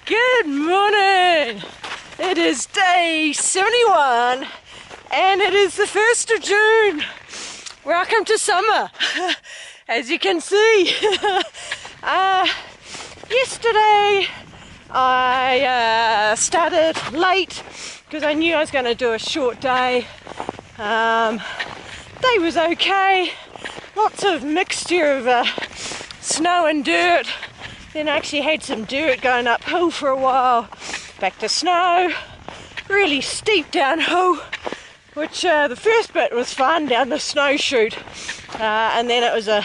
Good morning! It is day 71 and it is the 1st of June. Welcome to summer, as you can see. Yesterday I started late because I knew I was going to do a short day. Day was okay, lots of mixture of snow and dirt. Then I actually had some dirt going uphill for a while, back to snow, really steep downhill, which the first bit was fun down the snow chute, and then it was a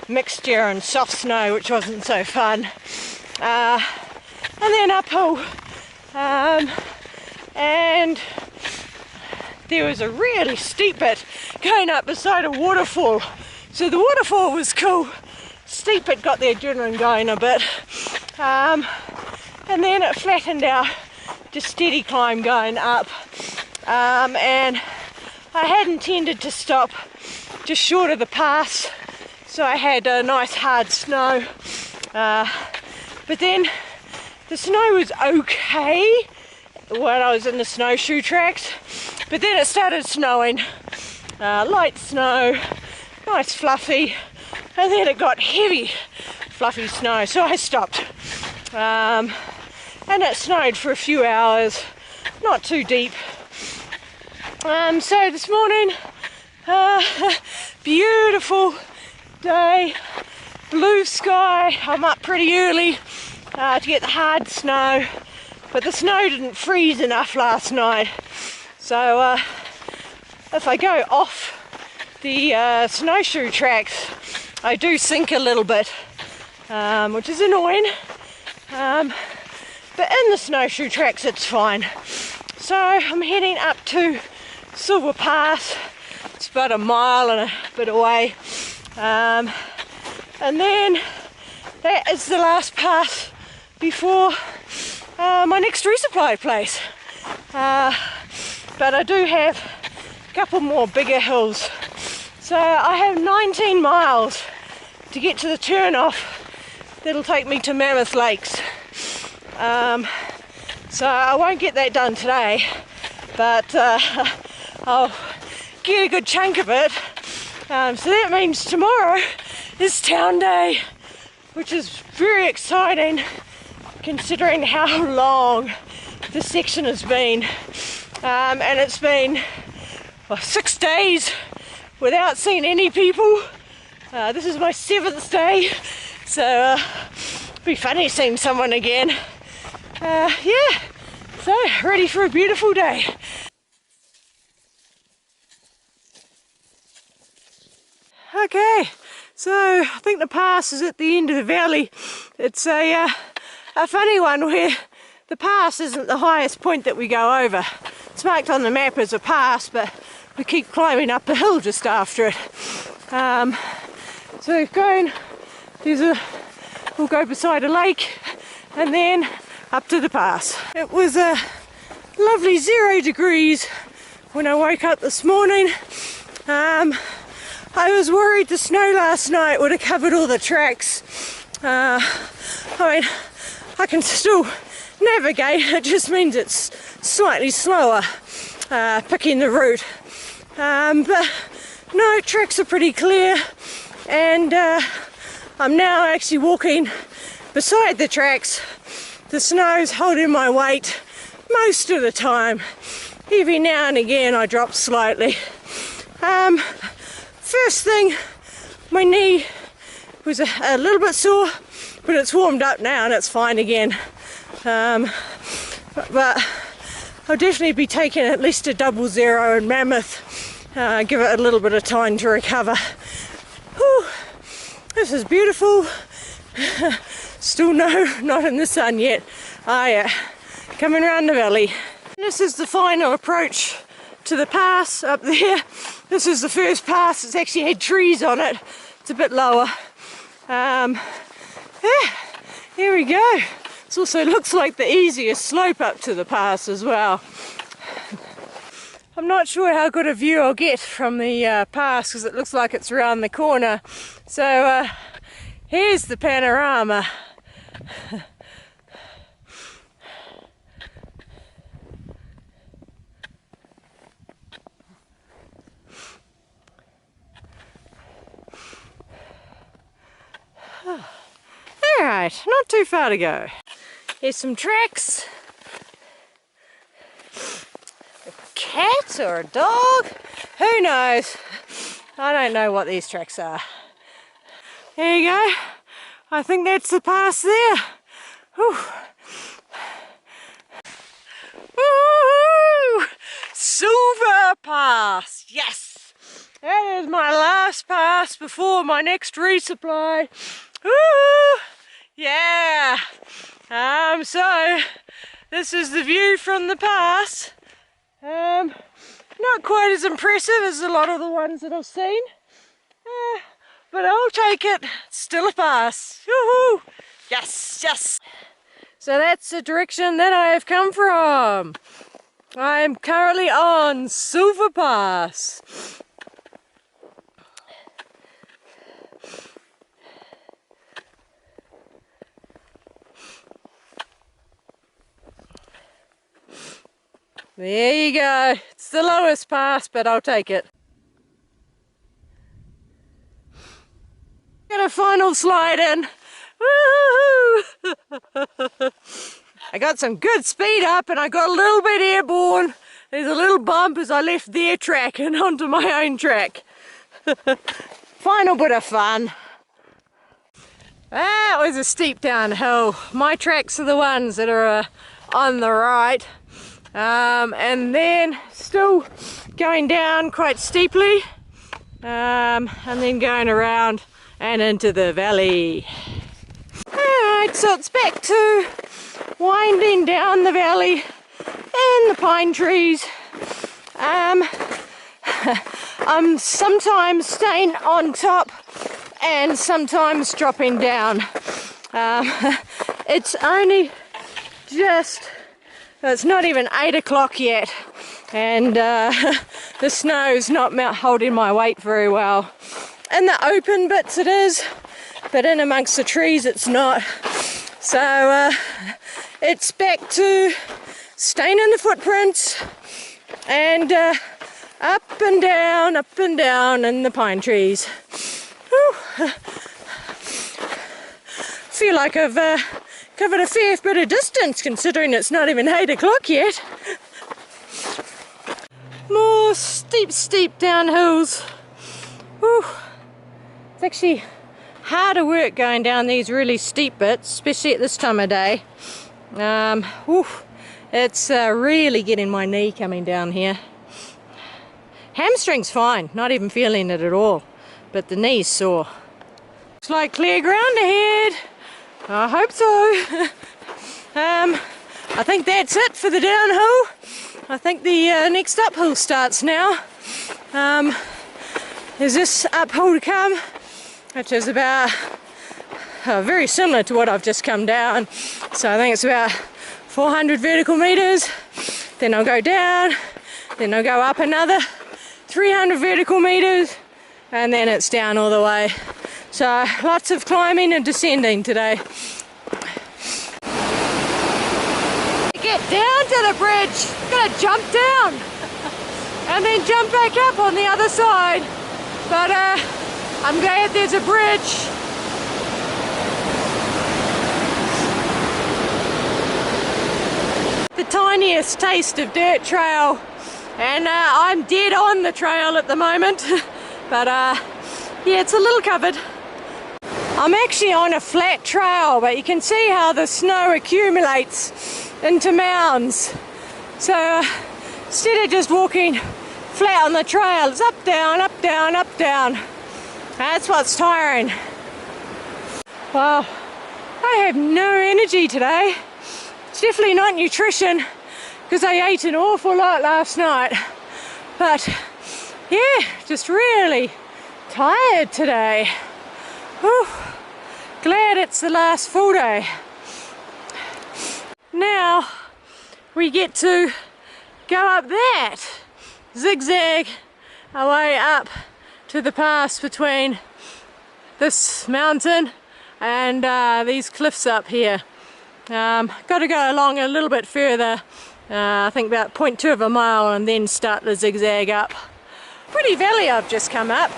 mixture and soft snow, which wasn't so fun, and then uphill, and there was a really steep bit going up beside a waterfall, so the waterfall was cool. Steep bit got the adrenaline going a bit, and then it flattened out, just steady climb going up, and I had intended to stop just short of the pass, so I had a nice hard snow, but then the snow was okay when I was in the snowshoe tracks, but then it started snowing, light snow, nice fluffy, and then it got heavy fluffy snow, so I stopped, and it snowed for a few hours, not too deep. So this morning, beautiful day, blue sky. I'm up pretty early to get the hard snow, but the snow didn't freeze enough last night, so if I go off the snowshoe tracks, I do sink a little bit, which is annoying, but in the snowshoe tracks it's fine. So I'm heading up to Silver Pass. It's about a mile and a bit away, and then that is the last pass before my next resupply place, but I do have a couple more bigger hills. So I have 19 miles to get to the turn-off that'll take me to Mammoth Lakes. So I won't get that done today, but I'll get a good chunk of it. So that means tomorrow is town day, which is very exciting considering how long this section has been. And it's been 6 days without seeing any people. This is my 7th day, so it'll be funny seeing someone again. Yeah, so ready for a beautiful day. Okay, so I think the pass is at the end of the valley. It's a funny one where the pass isn't the highest point that we go over. It's marked on the map as a pass, but we keep climbing up the hill just after it. So we'll go beside a lake and then up to the pass. It was a lovely 0 degrees when I woke up this morning. I was worried the snow last night would have covered all the tracks. I mean, I can still navigate, it just means it's slightly slower picking the route. But no, tracks are pretty clear, and I'm now actually walking beside the tracks. The snow's holding my weight most of the time. Every now and again I drop slightly. First thing, my knee was a little bit sore, but it's warmed up now and it's fine again. But I'll definitely be taking at least a 00 in Mammoth. Give it a little bit of time to recover. Whew, this is beautiful. Still no, not in the sun yet. Yeah, coming around the valley. This is the final approach to the pass up there. This is the first pass. It's actually had trees on it. It's a bit lower. Yeah, here we go. This also looks like the easiest slope up to the pass as well. I'm not sure how good a view I'll get from the pass because it looks like it's around the corner. So here's the panorama. Alright, not too far to go. Here's some tracks. A cat or a dog? Who knows? I don't know what these tracks are. There you go. I think that's the pass there. Whew. Woo! Silver pass, yes! That is my last pass before my next resupply. Woo! Yeah! So this is the view from the pass. Not quite as impressive as a lot of the ones that I've seen. But I'll take it. It's still a pass. Woohoo! Yes, yes! So that's the direction that I have come from. I am currently on Silver Pass. There you go. It's the lowest pass, but I'll take it. Get a final slide in. Woo-hoo-hoo! I got some good speed up and I got a little bit airborne. There's a little bump as I left their track and onto my own track. Final bit of fun. That was a steep downhill. My tracks are the ones that are on the right. And then still going down quite steeply. And then going around and into the valley. Alright, so it's back to winding down the valley and the pine trees. I'm sometimes staying on top and sometimes dropping down. It's only just, it's not even 8 o'clock yet, and the snow's not holding my weight very well. In the open bits it is, but in amongst the trees it's not. So it's back to staying in the footprints and up and down in the pine trees. Whew. Feel like I've covered a fair bit of distance considering it's not even 8 o'clock yet. More steep downhills. Whew. It's actually harder work going down these really steep bits, especially at this time of day. It's really getting my knee coming down here. Hamstring's fine, not even feeling it at all, but the knee's sore. Looks like clear ground ahead. I hope so. I think that's it for the downhill. I think the next uphill starts now. There's this uphill to come, which is about very similar to what I've just come down. So I think it's about 400 vertical meters. Then I'll go down, then I'll go up another 300 vertical meters, and then it's down all the way. So lots of climbing and descending today. Get down to the bridge, gotta jump down and then jump back up on the other side. But I'm glad there's a bridge. The tiniest taste of dirt trail, and I'm dead on the trail at the moment. But yeah, it's a little covered. I'm actually on a flat trail, but you can see how the snow accumulates into mounds. So instead of just walking flat on the trail, it's up, down, up, down, up, down. That's what's tiring. Wow, I have no energy today. It's definitely not nutrition, because I ate an awful lot last night. But yeah, just really tired today. Whew. Glad it's the last full day. Now we get to go up that zigzag our way up to the pass between this mountain and these cliffs up here. Got to go along a little bit further, I think about 0.2 of a mile, and then start the zigzag up. Pretty valley I've just come up.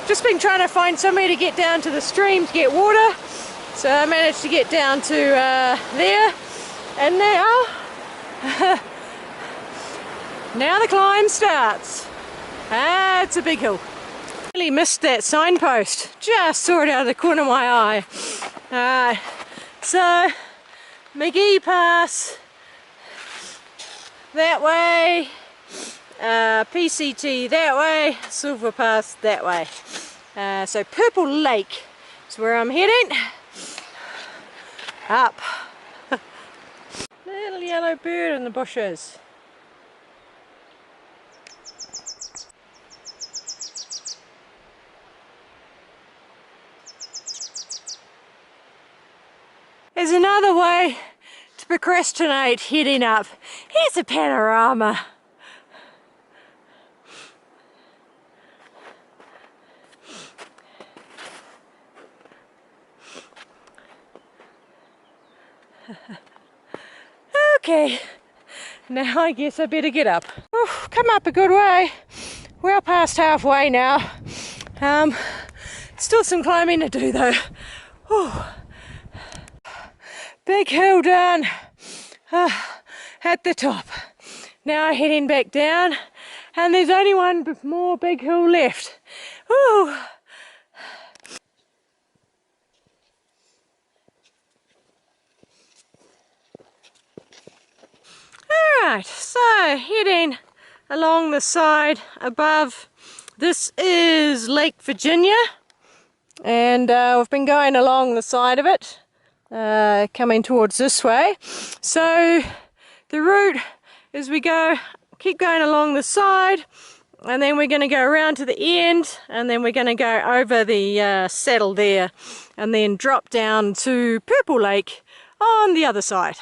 Just been trying to find somewhere to get down to the stream to get water. So I managed to get down to there, and now, now the climb starts. It's a big hill. Really missed that signpost. Just saw it out of the corner of my eye. Alright, so McGee Pass that way, PCT that way, Silver Pass that way. So Purple Lake is where I'm heading. Up. Little yellow bird in the bushes. There's another way to procrastinate heading up. Here's a panorama. Okay, now I guess I better get up. Come up a good way. Well past halfway now. Still some climbing to do though. Big hill done at the top. Now heading back down, and there's only one more big hill left. Ooh. Alright, so heading along the side above. This is Lake Virginia, and we've been going along the side of it, coming towards this way. So the route is we keep going along the side, and then we're going to go around to the end, and then we're going to go over the saddle there, and then drop down to Purple Lake on the other side.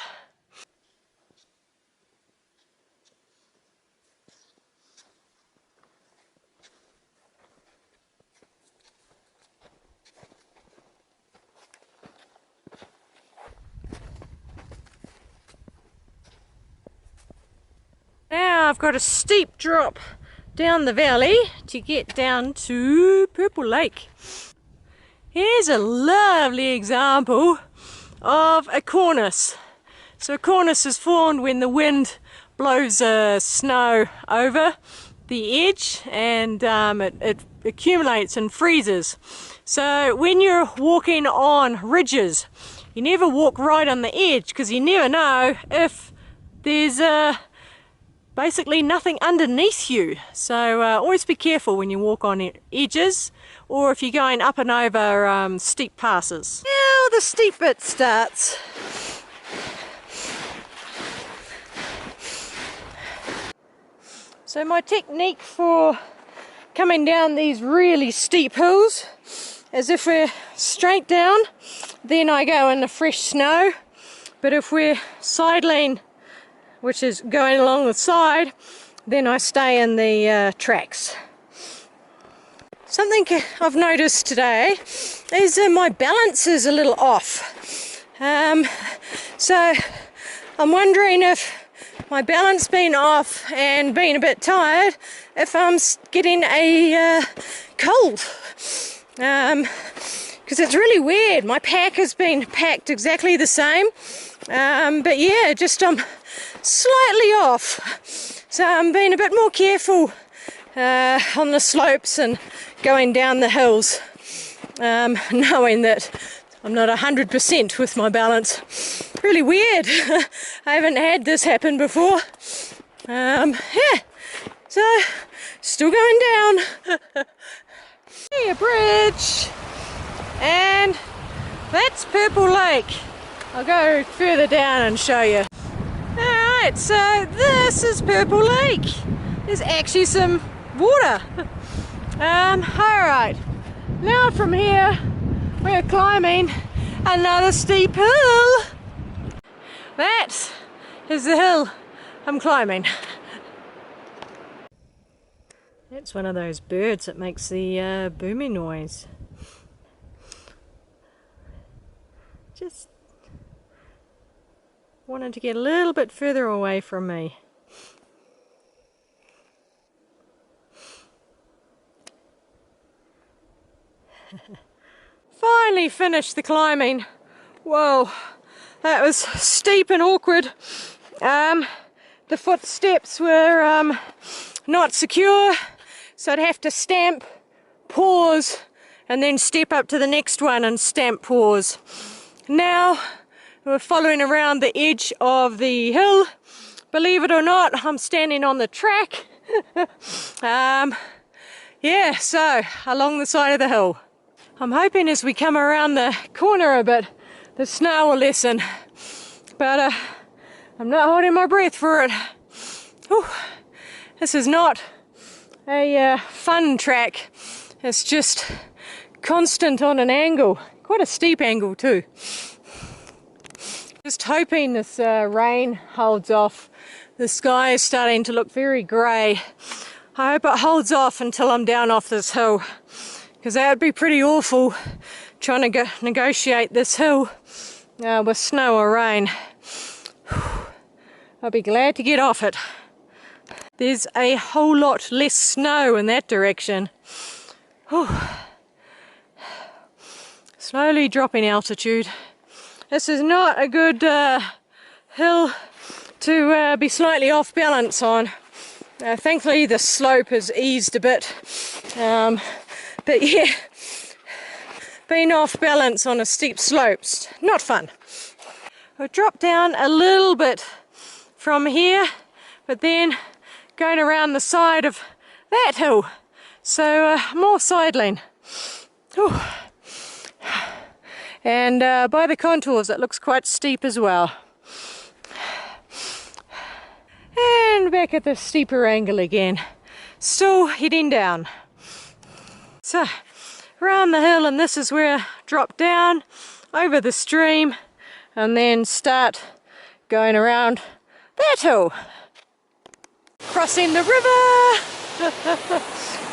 Now I've got a steep drop down the valley to get down to Purple Lake. Here's a lovely example of a cornice. So a cornice is formed when the wind blows snow over the edge, and it accumulates and freezes. So when you're walking on ridges, you never walk right on the edge, because you never know if there's basically nothing underneath you. So always be careful when you walk on edges, or if you're going up and over steep passes. Now the steep bit starts. So my technique for coming down these really steep hills is, if we're straight down, then I go in the fresh snow. But if we're sidling, which is going along the side, then I stay in the tracks. Something I've noticed today is my balance is a little off. So I'm wondering if my balance being off and being a bit tired, if I'm getting a cold. Because it's really weird. My pack has been packed exactly the same. But yeah, just slightly off, so I'm being a bit more careful on the slopes and going down the hills, knowing that I'm not 100% with my balance. Really weird. I haven't had this happen before. Yeah, so still going down. Hey, a bridge, and that's Purple Lake. I'll go further down and show you. Alright, so this is Purple Lake. There's actually some water. Alright, now from here we're climbing another steep hill. That is the hill I'm climbing. That's one of those birds that makes the booming noise. Just wanted to get a little bit further away from me. Finally finished the climbing. Whoa, that was steep and awkward. The footsteps were not secure, so I'd have to stamp, pause, and then step up to the next one and stamp, pause. Now we're following around the edge of the hill. Believe it or not, I'm standing on the track. Yeah, so along the side of the hill. I'm hoping as we come around the corner a bit, the snow will lessen. But I'm not holding my breath for it. Whew. This is not a fun track. It's just constant on an angle. Quite a steep angle too. Just hoping this rain holds off. The sky is starting to look very grey. I hope it holds off until I'm down off this hill, because that would be pretty awful trying to negotiate this hill with snow or rain. I'll be glad to get off it. There's a whole lot less snow in that direction. Whew. Slowly dropping altitude. This is not a good hill to be slightly off balance on. Thankfully the slope has eased a bit, but yeah, being off balance on a steep slope's not fun. I'll drop down a little bit from here, but then going around the side of that hill, so more sidling. Whew. And by the contours it looks quite steep as well. And back at the steeper angle again, still heading down. So around the hill, and this is where I drop down over the stream and then start going around that hill. Crossing the river,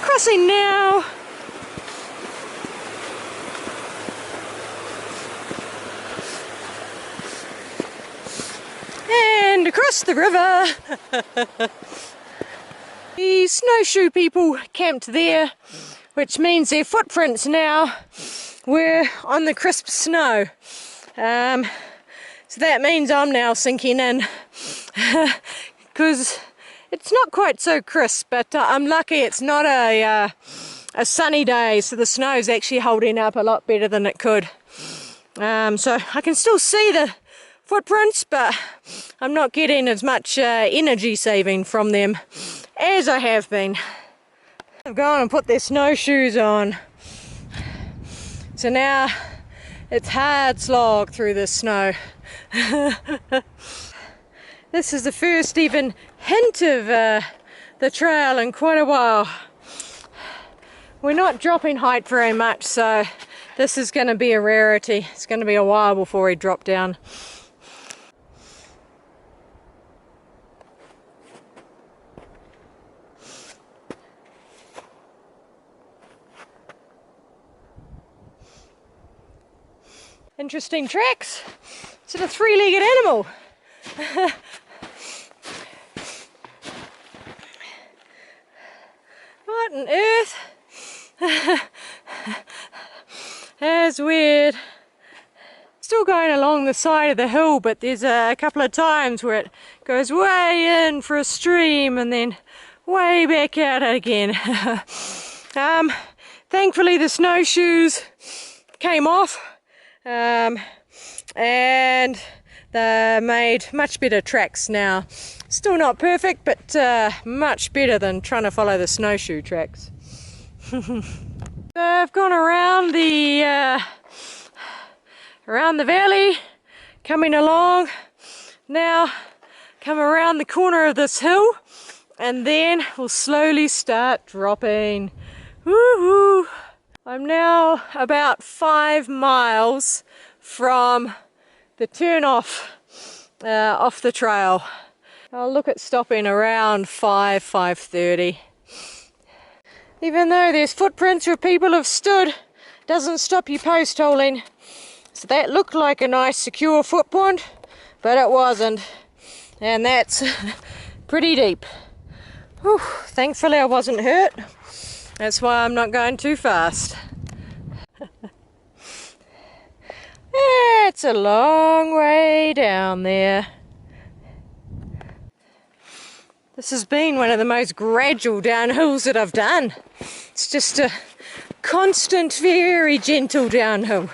crossing now. And across the river. The snowshoe people camped there, which means their footprints now were on the crisp snow. So that means I'm now sinking in, because it's not quite so crisp, but I'm lucky it's not a sunny day, so the snow's actually holding up a lot better than it could. So I can still see the footprints, but I'm not getting as much energy saving from them as I have been. I've gone and put their snowshoes on, so now it's hard slog through the snow. This is the first even hint of the trail in quite a while. We're not dropping height very much, so this is going to be a rarity. It's going to be a while before we drop down. Interesting tracks. It's a three-legged animal. What on earth? That's weird. Still going along the side of the hill, but there's a couple of times where it goes way in for a stream and then way back out again. Thankfully the snowshoes came off. And they made much better tracks now. Still not perfect, but much better than trying to follow the snowshoe tracks. So I've gone around the valley, coming along. Now come around the corner of this hill, and then we'll slowly start dropping. Woohoo! I'm now about 5 miles from the turn off the trail. I'll look at stopping around 5:30. Even though there's footprints where people have stood, doesn't stop you post holing. So that looked like a nice secure footprint, but it wasn't. And that's pretty deep. Whew, thankfully I wasn't hurt. That's why I'm not going too fast. That's a long way down there. This has been one of the most gradual downhills that I've done. It's just a constant, very gentle downhill.